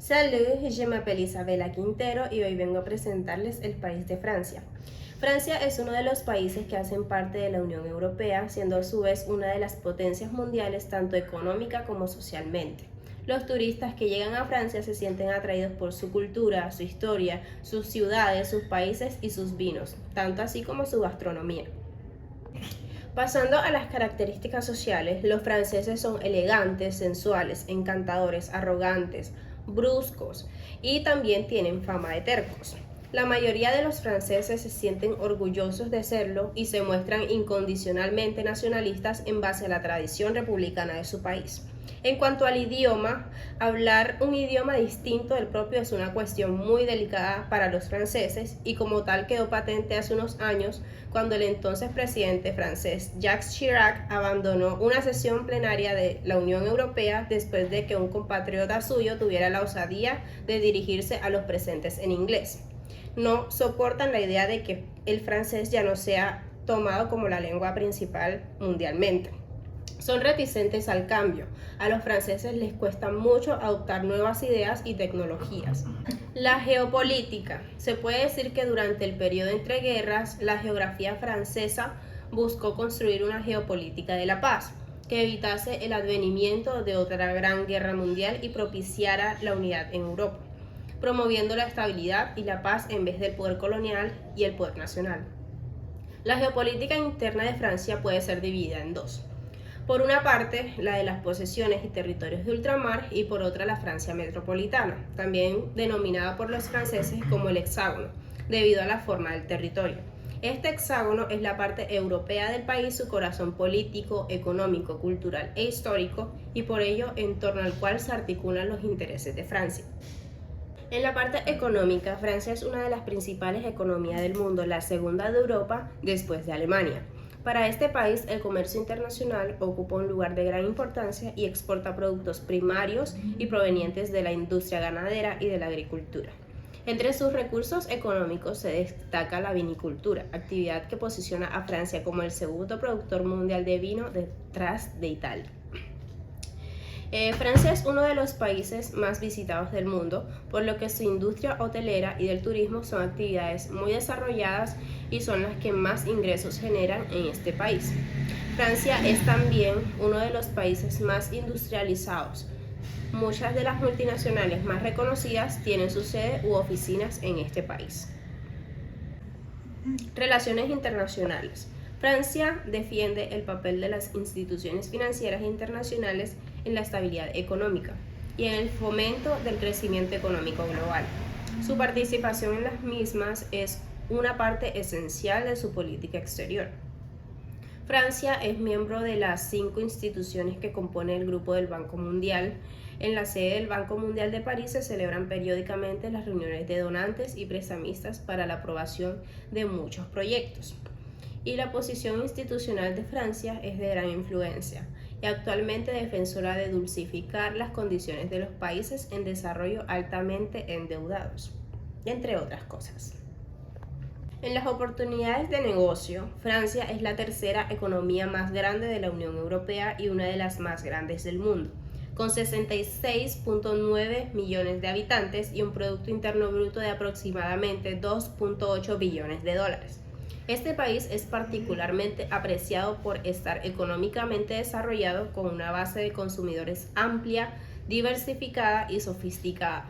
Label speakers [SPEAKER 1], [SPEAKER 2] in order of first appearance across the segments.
[SPEAKER 1] Salut, je m'appelle Isabela Quintero y hoy vengo a presentarles el país de Francia. Francia es uno de los países que hacen parte de la Unión Europea, siendo a su vez una de las potencias mundiales tanto económica como socialmente. Los turistas que llegan a Francia se sienten atraídos por su cultura, su historia, sus ciudades, sus países y sus vinos, tanto así como su gastronomía. Pasando a las características sociales, los franceses son elegantes, sensuales, encantadores, arrogantes, bruscos y también tienen fama de tercos. La mayoría de los franceses se sienten orgullosos de serlo y se muestran incondicionalmente nacionalistas en base a la tradición republicana de su país. En cuanto al idioma, hablar un idioma distinto del propio es una cuestión muy delicada para los franceses y como tal quedó patente hace unos años cuando el entonces presidente francés Jacques Chirac abandonó una sesión plenaria de la Unión Europea después de que un compatriota suyo tuviera la osadía de dirigirse a los presentes en inglés. No soportan la idea de que el francés ya no sea tomado como la lengua principal mundialmente. Son reticentes al cambio. A los franceses les cuesta mucho adoptar nuevas ideas y tecnologías. La geopolítica. Se puede decir que durante el periodo entre guerras, la geografía francesa buscó construir una geopolítica de la paz, que evitase el advenimiento de otra gran guerra mundial y propiciara la unidad en Europa, promoviendo la estabilidad y la paz en vez del poder colonial y el poder nacional. La geopolítica interna de Francia puede ser dividida en dos. Por una parte, la de las posesiones y territorios de ultramar y por otra la Francia metropolitana, también denominada por los franceses como el hexágono, debido a la forma del territorio. Este hexágono es la parte europea del país, su corazón político, económico, cultural e histórico, y por ello en torno al cual se articulan los intereses de Francia. En la parte económica, Francia es una de las principales economías del mundo, la segunda de Europa después de Alemania. Para este país, el comercio internacional ocupa un lugar de gran importancia y exporta productos primarios y provenientes de la industria ganadera y de la agricultura. Entre sus recursos económicos se destaca la vinicultura, actividad que posiciona a Francia como el segundo productor mundial de vino detrás de Italia. Francia es uno de los países más visitados del mundo, por lo que su industria hotelera y del turismo son actividades muy desarrolladas y son las que más ingresos generan en este país. Francia es también uno de los países más industrializados. Muchas de las multinacionales más reconocidas tienen su sede u oficinas en este país. Relaciones internacionales. Francia defiende el papel de las instituciones financieras internacionales en la estabilidad económica y en el fomento del crecimiento económico global. Su participación en las mismas es una parte esencial de su política exterior. Francia es miembro de las 5 instituciones que componen el Grupo del Banco Mundial. En la sede del Banco Mundial de París se celebran periódicamente las reuniones de donantes y prestamistas para la aprobación de muchos proyectos. Y la posición institucional de Francia es de gran influencia y actualmente defensora de dulcificar las condiciones de los países en desarrollo altamente endeudados, entre otras cosas. En las oportunidades de negocio, Francia es la tercera economía más grande de la Unión Europea y una de las más grandes del mundo, con 66.9 millones de habitantes y un Producto Interno Bruto de aproximadamente 2.8 billones de dólares. Este país es particularmente apreciado por estar económicamente desarrollado con una base de consumidores amplia, diversificada y sofisticada.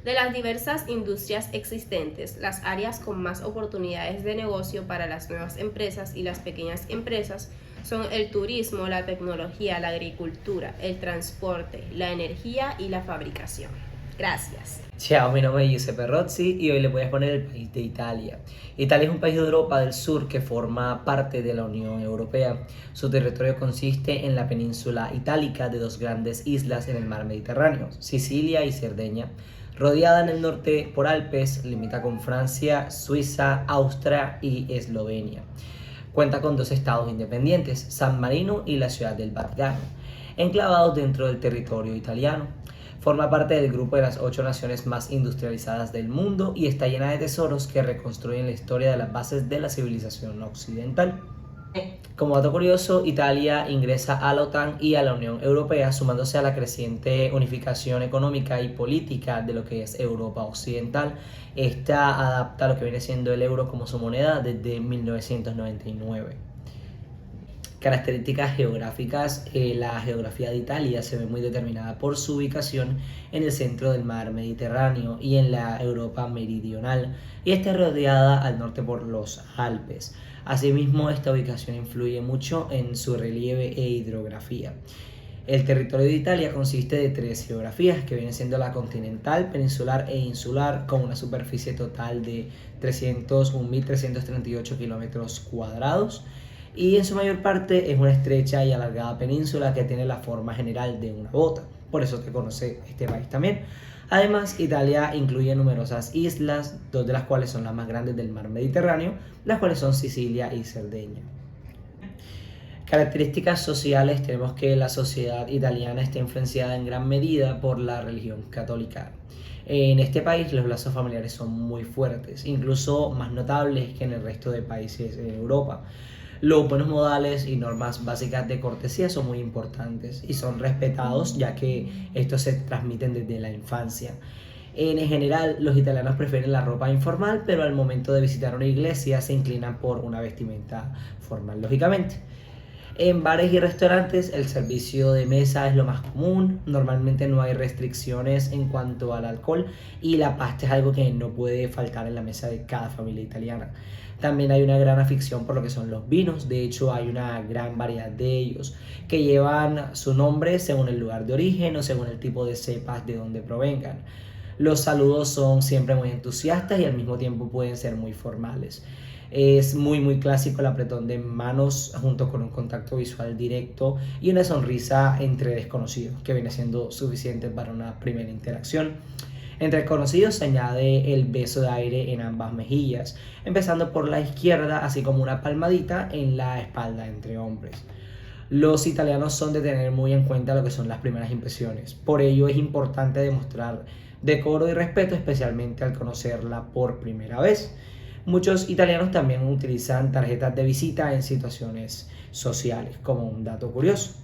[SPEAKER 1] De las diversas industrias existentes, las áreas con más oportunidades de negocio para las nuevas empresas y las pequeñas empresas son el turismo, la tecnología, la agricultura, el transporte, la energía y la fabricación. Gracias.
[SPEAKER 2] Ciao, mi nombre es Giuseppe Rozzi y hoy les voy a exponer el país de Italia. Italia es un país de Europa del Sur que forma parte de la Unión Europea. Su territorio consiste en la península itálica de 2 grandes islas en el mar Mediterráneo, Sicilia y Cerdeña. Rodeada en el norte por Alpes, limita con Francia, Suiza, Austria y Eslovenia. Cuenta con 2 estados independientes, San Marino y la Ciudad del Vaticano, enclavados dentro del territorio italiano. Forma parte del grupo de las 8 naciones más industrializadas del mundo y está llena de tesoros que reconstruyen la historia de las bases de la civilización occidental. Como dato curioso, Italia ingresa a la OTAN y a la Unión Europea, sumándose a la creciente unificación económica y política de lo que es Europa Occidental. Esta adapta lo que viene siendo el euro como su moneda desde 1999. Características geográficas. La geografía de Italia se ve muy determinada por su ubicación en el centro del mar Mediterráneo y en la Europa meridional, y está rodeada al norte por los Alpes. Asimismo, esta ubicación influye mucho en su relieve e hidrografía. El territorio de Italia consiste de tres geografías, que vienen siendo la continental, peninsular e insular, con una superficie total de 301.338 kilómetros cuadrados, y en su mayor parte es una estrecha y alargada península que tiene la forma general de una bota. Por eso se conoce este país también. Además, Italia incluye numerosas islas, dos de las cuales son las más grandes del mar Mediterráneo, las cuales son Sicilia y Cerdeña. Características sociales. Tenemos que la sociedad italiana está influenciada en gran medida por la religión católica. En este país los lazos familiares son muy fuertes, incluso más notables que en el resto de países de Europa. Los buenos modales y normas básicas de cortesía son muy importantes y son respetados, ya que estos se transmiten desde la infancia. En general, los italianos prefieren la ropa informal, pero al momento de visitar una iglesia se inclinan por una vestimenta formal, lógicamente. En bares y restaurantes el servicio de mesa es lo más común, normalmente no hay restricciones en cuanto al alcohol, y la pasta es algo que no puede faltar en la mesa de cada familia italiana. También hay una gran afición por lo que son los vinos. De hecho, hay una gran variedad de ellos que llevan su nombre según el lugar de origen o según el tipo de cepas de donde provengan. Los saludos son siempre muy entusiastas y al mismo tiempo pueden ser muy formales. Es muy clásico el apretón de manos junto con un contacto visual directo y una sonrisa entre desconocidos, que viene siendo suficiente para una primera interacción. Entre conocidos se añade el beso de aire en ambas mejillas, empezando por la izquierda, así como una palmadita en la espalda entre hombres. Los italianos son de tener muy en cuenta lo que son las primeras impresiones, por ello es importante demostrar decoro y respeto, especialmente al conocerla por primera vez. Muchos italianos también utilizan tarjetas de visita en situaciones sociales, como un dato curioso.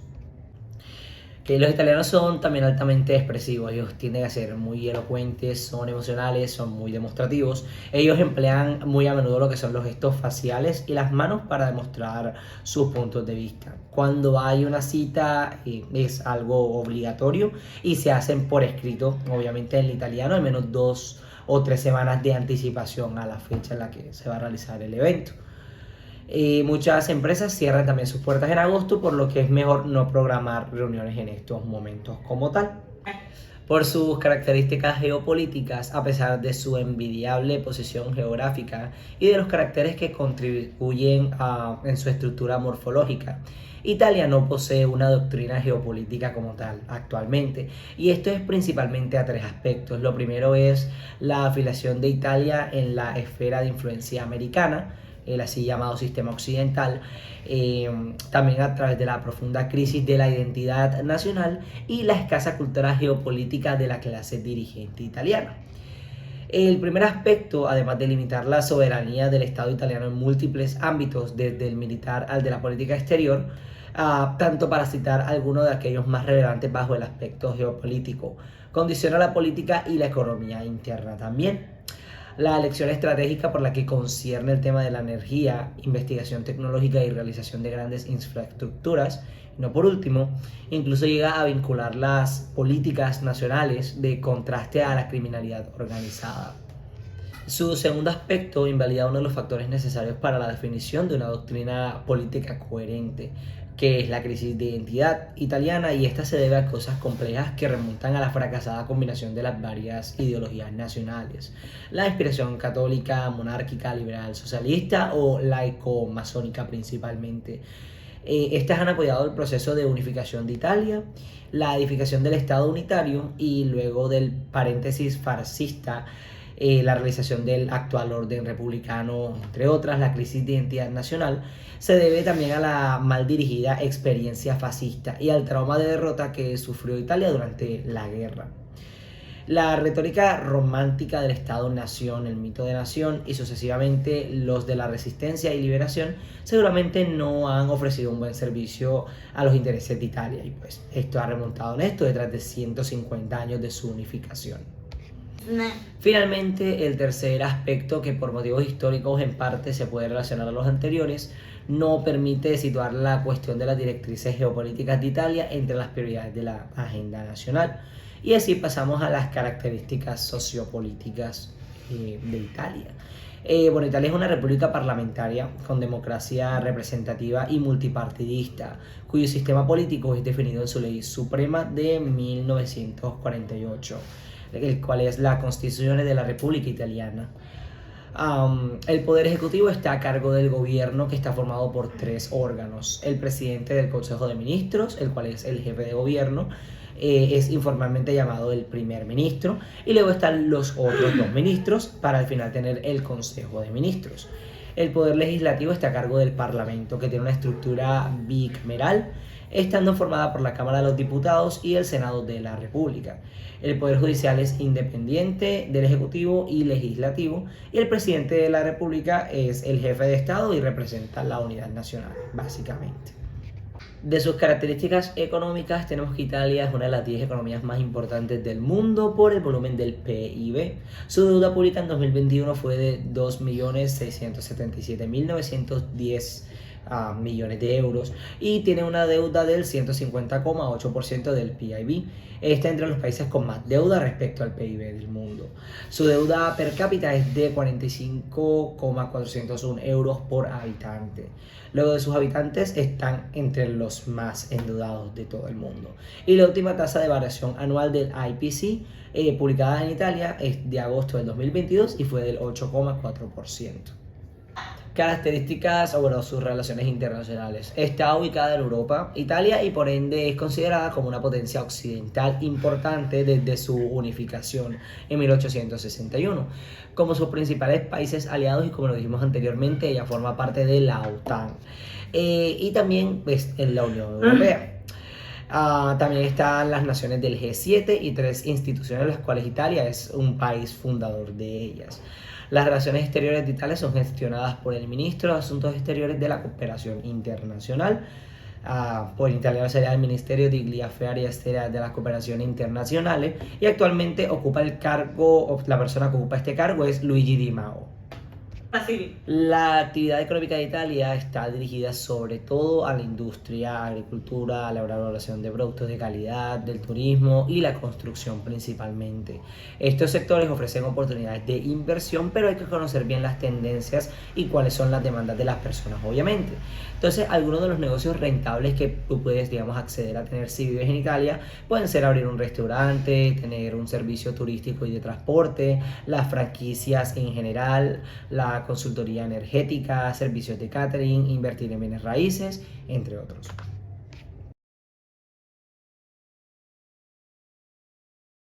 [SPEAKER 2] Que los italianos son también altamente expresivos. Ellos tienden a ser muy elocuentes, son emocionales, son muy demostrativos. Ellos emplean muy a menudo lo que son los gestos faciales y las manos para demostrar sus puntos de vista. Cuando hay una cita es algo obligatorio y se hacen por escrito, obviamente en el italiano, al menos 2 o 3 semanas de anticipación a la fecha en la que se va a realizar el evento. Muchas empresas cierran también sus puertas en agosto, por lo que es mejor no programar reuniones en estos momentos como tal. Por sus características geopolíticas, a pesar de su envidiable posición geográfica y de los caracteres que contribuyen en su estructura morfológica, Italia no posee una doctrina geopolítica como tal actualmente, y esto es principalmente a tres aspectos. Lo primero es la afiliación de Italia en la esfera de influencia americana, el así llamado sistema occidental, también a través de la profunda crisis de la identidad nacional y la escasa cultura geopolítica de la clase dirigente italiana. El primer aspecto, además de limitar la soberanía del Estado italiano en múltiples ámbitos, desde el militar al de la política exterior, tanto para citar algunos de aquellos más relevantes bajo el aspecto geopolítico, condiciona la política y la economía interna también. La elección estratégica por la que concierne el tema de la energía, investigación tecnológica y realización de grandes infraestructuras. No por último, incluso llega a vincular las políticas nacionales de contraste a la criminalidad organizada. Su segundo aspecto invalida uno de los factores necesarios para la definición de una doctrina política coherente, que es la crisis de identidad italiana, y esta se debe a cosas complejas que remontan a la fracasada combinación de las varias ideologías nacionales: la inspiración católica, monárquica, liberal, socialista o laico-masónica principalmente. Estas han apoyado el proceso de unificación de Italia, la edificación del Estado unitario y luego del paréntesis fascista, la realización del actual orden republicano, entre otras. La crisis de identidad nacional se debe también a la mal dirigida experiencia fascista y al trauma de derrota que sufrió Italia durante la guerra. La retórica romántica del Estado-Nación, el mito de nación y sucesivamente los de la resistencia y liberación seguramente no han ofrecido un buen servicio a los intereses de Italia y pues esto ha remontado en esto detrás de 150 años de su unificación. Finalmente, el tercer aspecto que por motivos históricos en parte se puede relacionar a los anteriores, no permite situar la cuestión de las directrices geopolíticas de Italia entre las prioridades de la agenda nacional. Y así pasamos a las características sociopolíticas de Italia. Bueno, Italia es una república parlamentaria con democracia representativa y multipartidista, cuyo sistema político es definido en su ley suprema de 1948, el cual es la Constitución de la República Italiana. El Poder Ejecutivo está a cargo del gobierno, que está formado por tres órganos: el presidente del Consejo de Ministros, el cual es el jefe de gobierno, es informalmente llamado el primer ministro, y luego están los otros dos ministros para al final tener el Consejo de Ministros. El Poder Legislativo está a cargo del Parlamento, que tiene una estructura bicameral, estando formada por la Cámara de los Diputados y el Senado de la República. El Poder Judicial es independiente del Ejecutivo y Legislativo, y el Presidente de la República es el jefe de Estado y representa la unidad nacional, básicamente. De sus características económicas tenemos que Italia es una de las 10 economías más importantes del mundo por el volumen del PIB. Su deuda pública en 2021 fue de 2.677.910 millones de euros y tiene una deuda del 150,8% del PIB. Está entre los países con más deuda respecto al PIB del mundo. Su deuda per cápita es de 45,401 euros por habitante. Luego de sus habitantes están entre los más endeudados de todo el mundo. Y la última tasa de variación anual del IPC publicada en Italia es de agosto del 2022 y fue del 8,4%. Características o sus relaciones internacionales. Está ubicada en Europa, Italia, y por ende es considerada como una potencia occidental importante desde su unificación en 1861. Como sus principales países aliados, y como lo dijimos anteriormente, ella forma parte de la OTAN y también pues, en la Unión Europea. También están las naciones del G7 y 3 instituciones, las cuales Italia es un país fundador de ellas. Las relaciones exteriores de Italia son gestionadas por el Ministro de Asuntos Exteriores de la Cooperación Internacional. Por italiano sería el Ministerio di Affari Esteri de la Cooperación Internacional, y actualmente ocupa el cargo, la persona que ocupa este cargo es Luigi Di Maio.
[SPEAKER 3] Así.
[SPEAKER 2] La actividad económica de Italia está dirigida sobre todo a la industria, agricultura, a la elaboración de productos de calidad, del turismo y la construcción principalmente. Estos sectores ofrecen oportunidades de inversión, pero hay que conocer bien las tendencias y cuáles son las demandas de las personas, obviamente. Entonces, algunos de los negocios rentables que tú puedes, digamos, acceder a tener si vives en Italia pueden ser abrir un restaurante, tener un servicio turístico y de transporte, las franquicias en general, la consultoría energética, servicios de catering, invertir en bienes raíces, entre otros.